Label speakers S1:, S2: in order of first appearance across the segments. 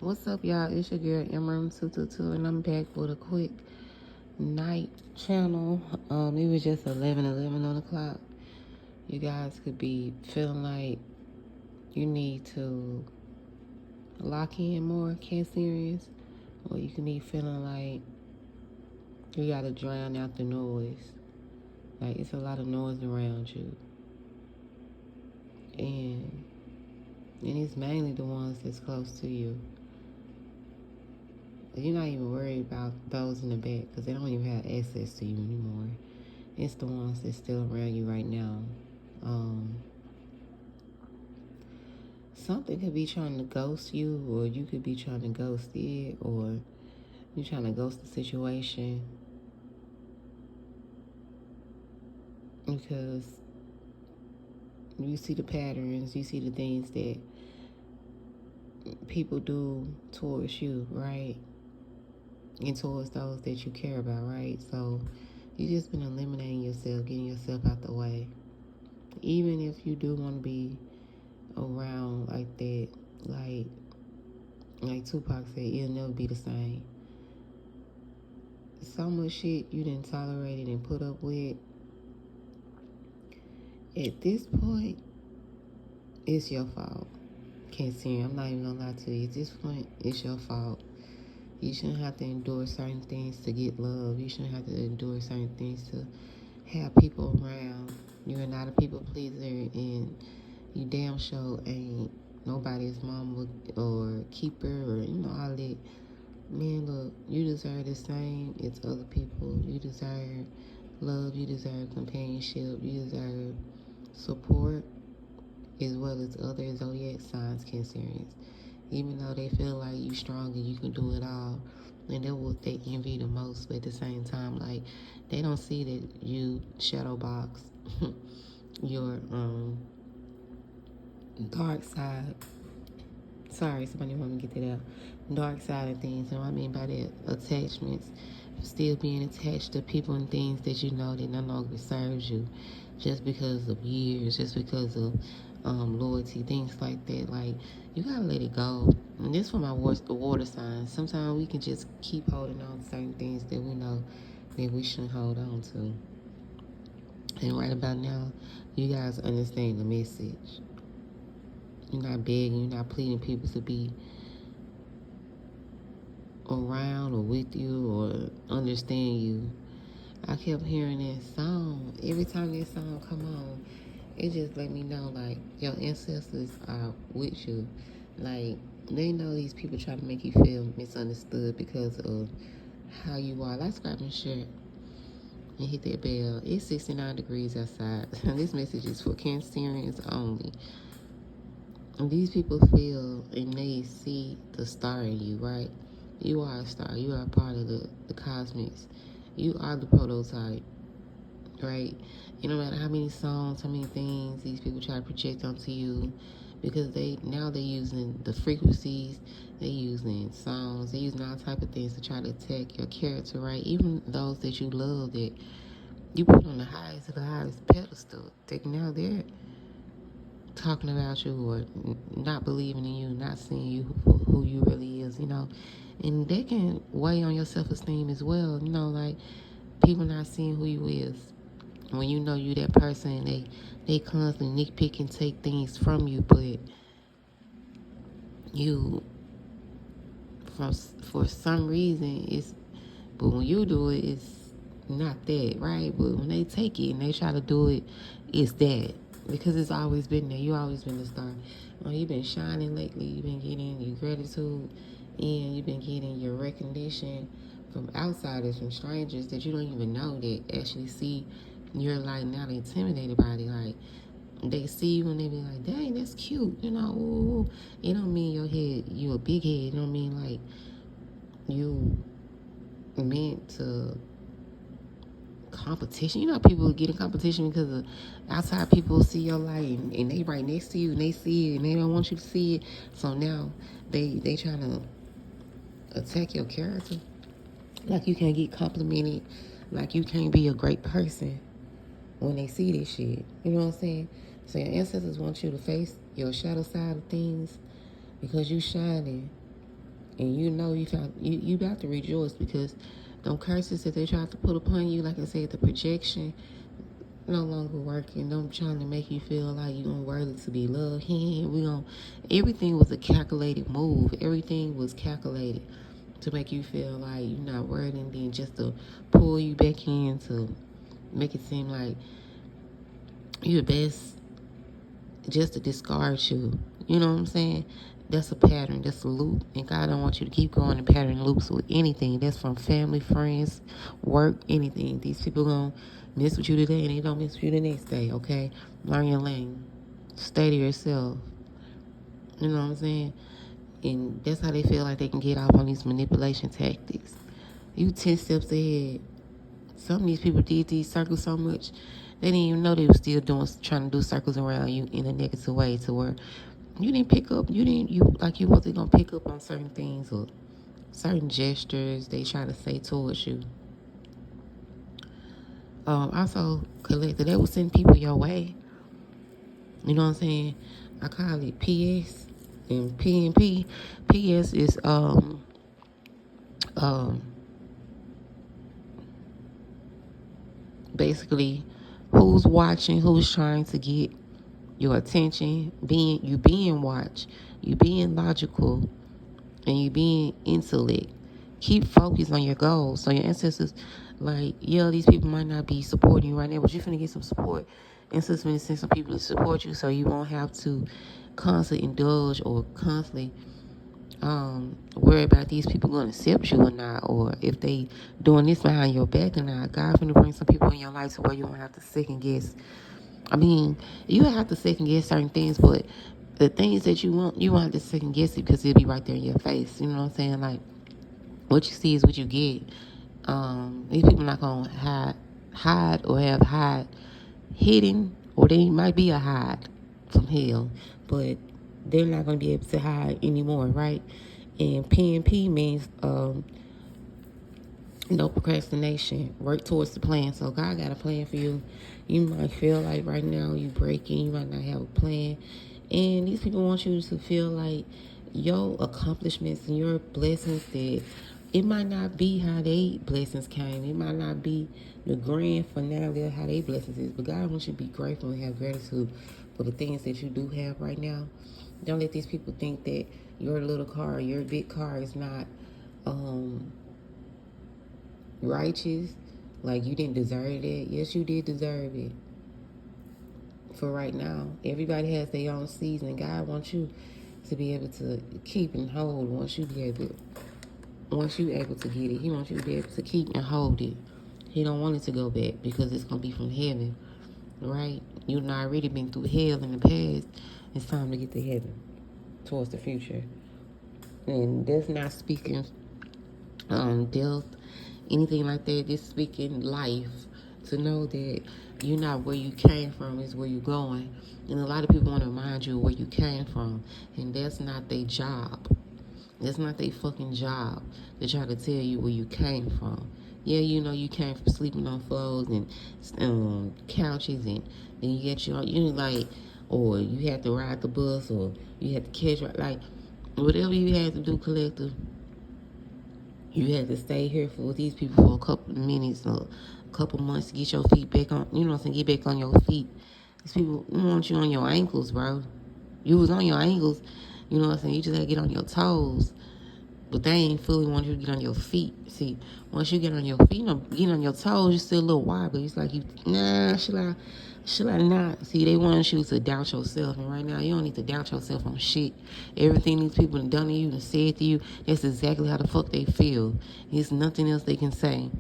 S1: What's up, y'all? It's your girl Emerald222, and I'm back with a quick night channel. It was just 11 on the clock. You guys could be feeling like you need to lock in more, Cancerians, or you can be feeling like you gotta drown out the noise. Like, it's a lot of noise around you, and it's mainly the ones that's close to you. You're not even worried about those in the back because they don't even have access to you anymore. It's the ones that's still around you right now. Something could be trying to ghost you, or you could be trying to ghost it, or you're trying to ghost the situation because you see the patterns, you see the things that people do towards you, right? And towards those that you care about, right? So you just been eliminating yourself, getting yourself out the way. Even if you do want to be around like that, like Tupac said, you'll never be the same. So much shit you didn't tolerate it and put up with. At this point, it's your fault. Cancerian, I'm not even gonna lie to you. At this point, it's your fault. You shouldn't have to endure certain things to get love. You shouldn't have to endure certain things to have people around. You're not a people pleaser, and you damn sure ain't nobody's mama or keeper or all that. Man, look, you deserve the same as other people. You deserve love. You deserve companionship. You deserve support, as well as other zodiac signs, Cancerians. Even though they feel like you strong and you can do it all, and that's what they envy the most. But at the same time, like, they don't see that you shadow box your dark side. Sorry, somebody want me to get that out. Dark side of things. And what I mean by that, attachments. Still being attached to people and things that you know that no longer serves you, just because of years, just because of loyalty, things like that. Like, you gotta let it go. And this for my water signs. Sometimes we can just keep holding on to certain things that we know that we shouldn't hold on to. And right about now, you guys understand the message. You're not begging, you're not pleading people to be around or with you or understand you. I kept hearing that song. Every time that song come on, it just let me know, like, your ancestors are with you. Like, they know these people try to make you feel misunderstood because of how you are. Like, grab your shirt and hit that bell. It's 69 degrees outside. This message is for Cancerians only. And these people feel and they see the star in you, right? You are a star. You are a part of the cosmics. You are the prototype, right? You no matter how many songs, how many things these people try to project onto you, because they're using the frequencies, they're using songs, they're using all type of things to try to attack your character, right? Even those that you love, that you put on the highest of the highest pedestal, now they're talking about you or not believing in you, not seeing you for who you really is, and they can weigh on your self-esteem as well, like people not seeing who you is. When you know you that person, they constantly nitpick and take things from you, but you, for some reason, but when you do it, it's not that, right? But when they take it and they try to do it, it's that. Because it's always been there. You always been the star. You've been shining lately. You've been getting your gratitude, and you've been getting your recognition from outsiders, from strangers that you don't even know, that actually see your light now. They're intimidated by it. Like, they see you and they be like, dang, that's cute. Ooh. It don't mean your head, you a big head. It don't mean like you meant to competition. People get in competition because of outside people see your light and they right next to you and they see it and they don't want you to see it. So now they trying to attack your character. Like, you can't get complimented. Like, you can't be a great person when they see this shit. You know what I'm saying? So your ancestors want you to face your shadow side of things because you shining. And you got to rejoice because them curses that they tried to put upon you, like I said, the projection no longer working. Them trying to make you feel like you unworthy to be loved. Everything was a calculated move. Everything was calculated to make you feel like you're not worthy, and then just to pull you back in to make it seem like you're the best, just to discard you. You know what I'm saying? That's a pattern. That's a loop. And God don't want you to keep going in pattern loops with anything. That's from family, friends, work, anything. These people going to mess with you today and they don't mess with you the next day, okay? Learn your lane. Stay to yourself. You know what I'm saying? And that's how they feel like they can get off on these manipulation tactics. You 10 steps ahead. Some of these people did these circles so much, they didn't even know they were still trying to do circles around you in a negative way, to where you wasn't gonna pick up on certain things or certain gestures they try to say towards you. Also, collective, they will send people your way. You know what I'm saying? I call it PS and PNP. PS is basically who's watching, who's trying to get your attention, being watched, you being logical, and you being intellect. Keep focused on your goals. So your ancestors, like, yeah, these people might not be supporting you right now, but you're finna get some support. Ancestors finna send some people to support you, so you won't have to constantly indulge or constantly worry about these people going to accept you or not, or if they doing this behind your back or not. God finna bring some people in your life to where you don't have to second guess. I mean, you have to second guess certain things, but the things that you won't have to second guess it because it'll be right there in your face. You know what I'm saying? Like, what you see is what you get. These people not gonna hide or have hide hidden, or they might be a hide from hell, but they're not gonna be able to hide anymore, right? And PNP means no procrastination. Work towards the plan. So God got a plan for you. You might feel like right now you breaking. You might not have a plan. And these people want you to feel like your accomplishments and your blessings, that it might not be how they blessings came. It might not be the grand finale of how they blessings is. But God wants you to be grateful and have gratitude for the things that you do have right now. Don't let these people think that your little car, your big car is not righteous, like you didn't deserve it. Yes, you did deserve it. For right now, everybody has their own season. God wants you to be able to keep and hold. Once you able to get it, He wants you to be able to keep and hold it. He don't want it to go back because it's gonna be from heaven, right? You've already been through hell in the past. It's time to get to heaven, towards the future. And that's not speaking death, anything like that. Just speaking life, to know that you're not where you came from, is where you're going. And a lot of people want to remind you where you came from, and that's not their job. That's not their fucking job to try to tell you where you came from. Yeah, you know you came from sleeping on floors and couches, and then you get or you had to ride the bus, or you had to catch, like, whatever you had to do, collective. You had to stay here with these people for a couple of minutes or a couple months to get your feet back on, you know what I'm saying, get back on your feet. These people want you on your ankles, bro. You was on your ankles, you know what I'm saying, you just had to get on your toes. But they ain't fully want you to get on your feet. See, once you get on your feet, get on your toes, you're still a little wobbly. It's like should I not? See, they want you to doubt yourself. And right now, you don't need to doubt yourself on shit. Everything these people have done to you and said to you, that's exactly how the fuck they feel. There's nothing else they can say.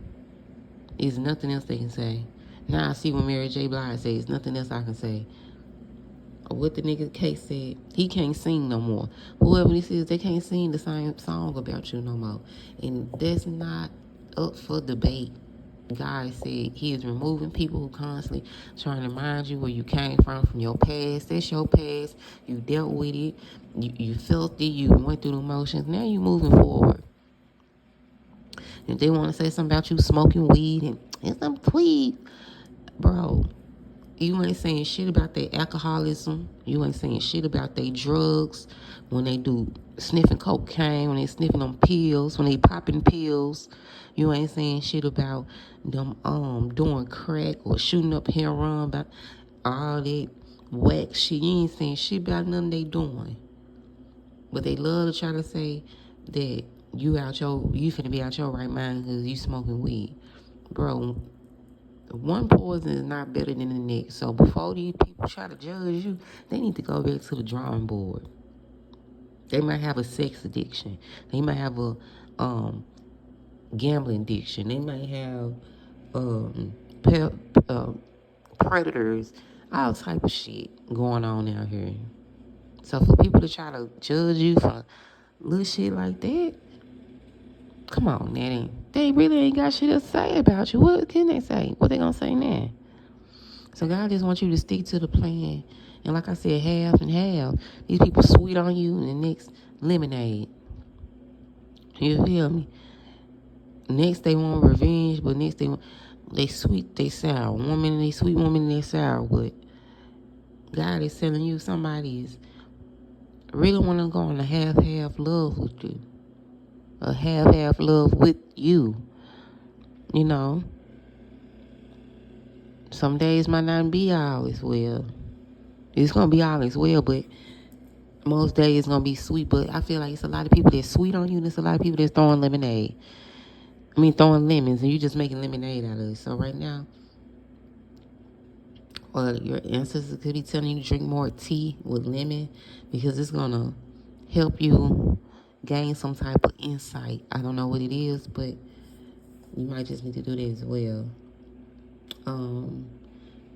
S1: There's nothing else they can say. Now I see what Mary J. Blige says. There's nothing else I can say. What the nigga Case said, he can't sing no more. Whoever this is, they can't sing the same song about you no more. And that's not up for debate. God said He is removing people who constantly trying to remind you where you came from your past. That's your past. You dealt with it. You felt it. You went through the motions. Now you moving forward. If they want to say something about you smoking weed and some tweed, bro, You ain't saying shit about their alcoholism. You ain't saying shit about their drugs. When they do sniffing cocaine, when they sniffing them pills, when they popping pills. You ain't saying shit about them doing crack or shooting up heroin, about all that whack shit. You ain't saying shit about nothing they doing. But they love to try to say that you finna be out your right mind because you smoking weed. Bro, one poison is not better than the next. So before these people try to judge you, they need to go back to the drawing board. They might have a sex addiction. They might have a gambling addiction. They might have predators, all type of shit going on out here. So for people to try to judge you for little shit like that, come on, Natty. They really ain't got shit to say about you. What can they say? What they gonna say now? So God just wants you to stick to the plan. And like I said, half and half. These people sweet on you and the next lemonade. You feel me? Next they want revenge, but next they sweet, they sour. One minute they sweet, one minute they sour. But God is telling you somebody is really want to go on a half-half love with you. A half-half love with you. You know. Some days might not be all as well. It's going to be all as well, but most days it's going to be sweet. But I feel like it's a lot of people that's sweet on you, and there's a lot of people that's throwing lemonade. Throwing lemons, and you just making lemonade out of it. So right now, your ancestors could be telling you to drink more tea with lemon because it's going to help you gain some type of insight. I don't know what it is, but you might just need to do that as well.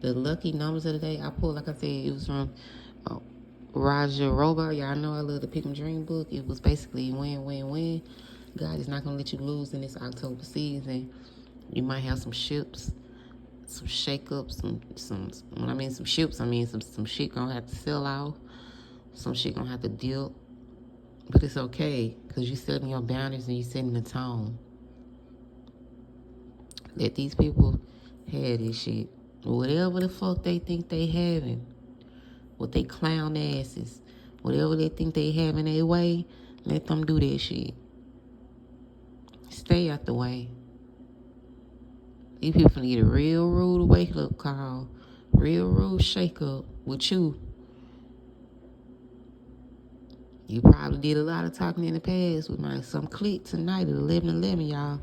S1: The lucky numbers of the day I pulled, like I said, it was from Roger Robert. Y'all know I love the Pick 'em Dream book. It was basically win, win, win. God is not going to let you lose in this October season. You might have some ships, some shake-ups, when I mean some ships, I mean some shit going to have to sell out. Some shit going to have to deal. But it's okay because you're setting your boundaries and you're setting the tone. Let these people have this shit. Whatever the fuck they think they having, with they clown asses, whatever they think they having their way, let them do that shit. Stay out the way. These people need a real rude wake-up call, real rude shake-up with you. You probably did a lot of talking in the past with some clique tonight at 11:11, y'all.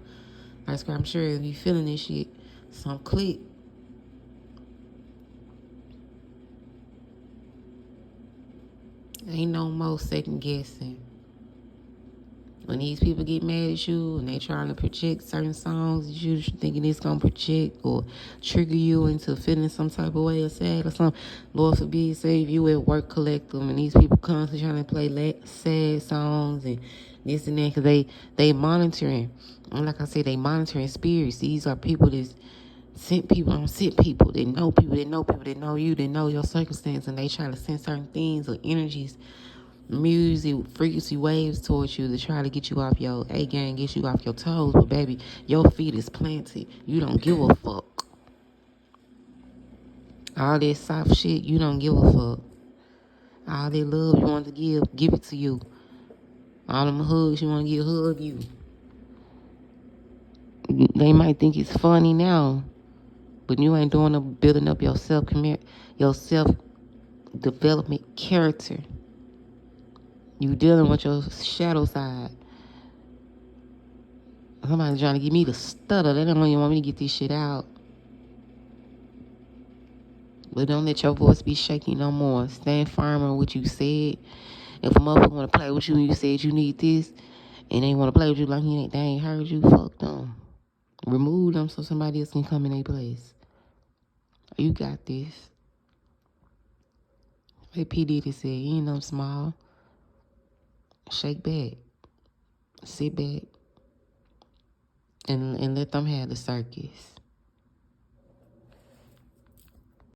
S1: I'm sure if you feeling this shit, some clique. Ain't no more second guessing. When these people get mad at you and they trying to project certain songs, you thinking it's going to project or trigger you into feeling some type of way or sad or something. Lord forbid, say if you at work collect them and these people constantly trying to play sad songs and this and that because they monitoring. And like I said, they monitoring spirits. These are people that sent people on sent people. They know people, they know people, they know you, they know your circumstance, and they try to send certain things or energies, music, frequency waves towards you to try to get you off your A game, get you off your toes. But baby, your feet is planted. You don't give a fuck. All that soft shit, you don't give a fuck. All that love you want to give it to you. All them hugs you want to give, hug you. They might think it's funny now, but you ain't doing no building up your self-development character. You dealing with your shadow side. Somebody's trying to give me the stutter. They don't even want me to get this shit out. But don't let your voice be shaky no more. Stand firm on what you said. If a motherfucker want to play with you and you said you need this, and they want to play with you like they ain't heard you, fuck them. Remove them so somebody else can come in their place. You got this. Like P. Diddy said, you ain't no small. Shake back. Sit back. And let them have the circus.